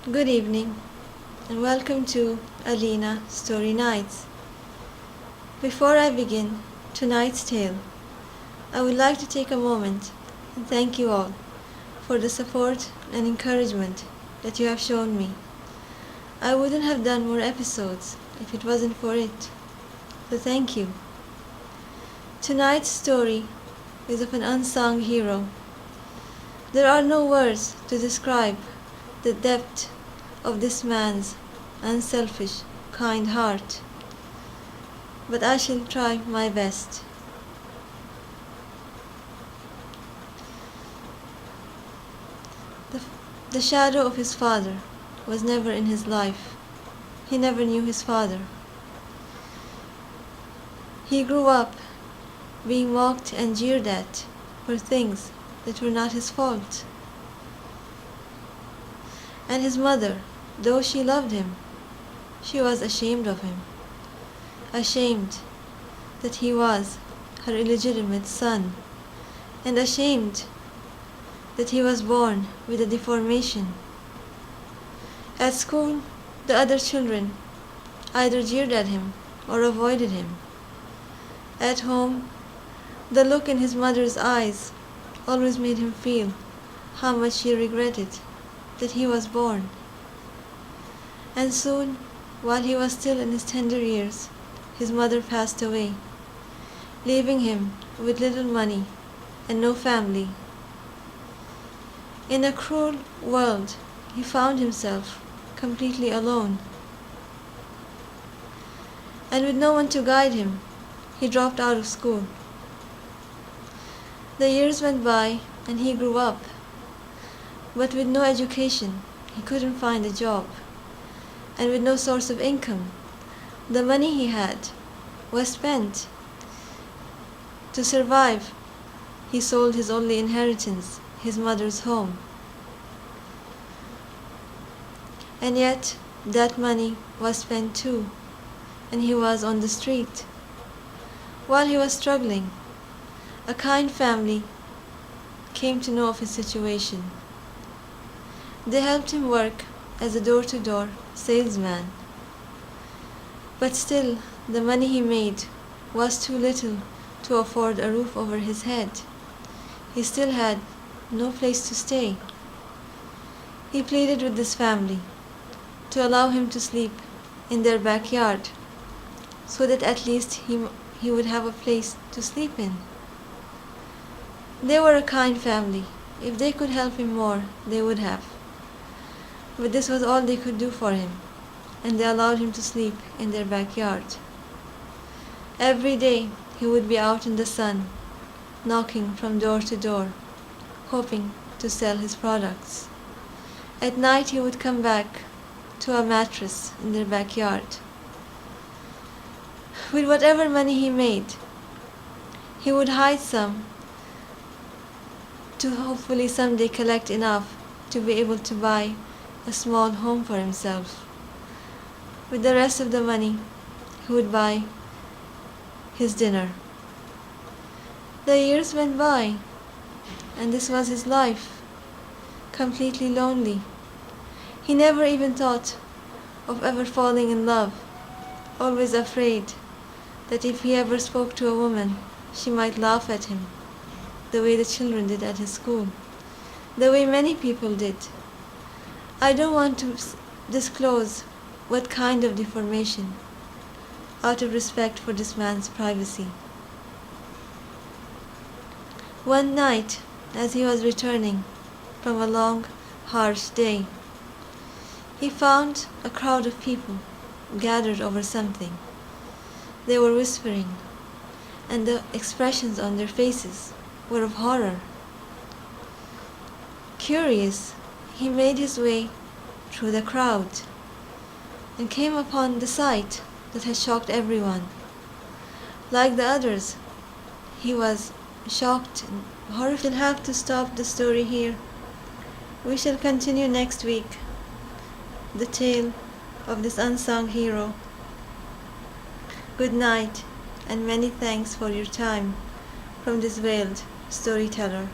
Good evening and welcome to Aleena Story Nights. Before I begin tonight's tale, I would like to take a moment and thank you all for the support and encouragement that you have shown me. I wouldn't have done more episodes if it wasn't for it, so thank you. Tonight's story is of an unsung hero. There are no words to describe the depth of this man's unselfish, kind heart, but I shall try my best. The shadow of his father was never in his life. He never knew his father. He grew up being mocked and jeered at for things that were not his fault. And his mother, though she loved him, she was ashamed of him, ashamed that he was her illegitimate son, and ashamed that he was born with a deformation. At school, the other children either jeered at him or avoided him. At home, the look in his mother's eyes always made him feel how much she regretted that he was born. And soon, while he was still in his tender years, his mother passed away, leaving him with little money and no family. In a cruel world, he found himself completely alone. And with no one to guide him, he dropped out of school. The years went by and he grew up, but with no education, he couldn't find a job. And with no source of income, the money he had was spent. To survive, he sold his only inheritance, his mother's home. And yet, that money was spent too, and he was on the street. While he was struggling, a kind family came to know of his situation. They helped him work as a door-to-door salesman. But still, the money he made was too little to afford a roof over his head. He still had no place to stay. He pleaded with this family to allow him to sleep in their backyard so that at least he would have a place to sleep in. They were a kind family. If they could help him more, they would have. But this was all they could do for him, and they allowed him to sleep in their backyard. Every day he would be out in the sun, knocking from door to door, hoping to sell his products. At night he would come back to a mattress in their backyard. With whatever money he made, he would hide some to hopefully someday collect enough to be able to buy a small home for himself. With the rest of the money, he would buy his dinner. The years went by, and this was his life, completely lonely. He never even thought of ever falling in love, always afraid that if he ever spoke to a woman, she might laugh at him, the way the children did at his school, the way many people did. I don't want to disclose what kind of deformation, out of respect for this man's privacy. One night, as he was returning from a long, harsh day, he found a crowd of people gathered over something. They were whispering, and the expressions on their faces were of horror. Curious, he made his way through the crowd and came upon the sight that had shocked everyone. Like the others, he was shocked and horrified. We'll have to stop the story here. We shall continue next week the tale of this unsung hero. Good night, and many thanks for your time from this veiled storyteller.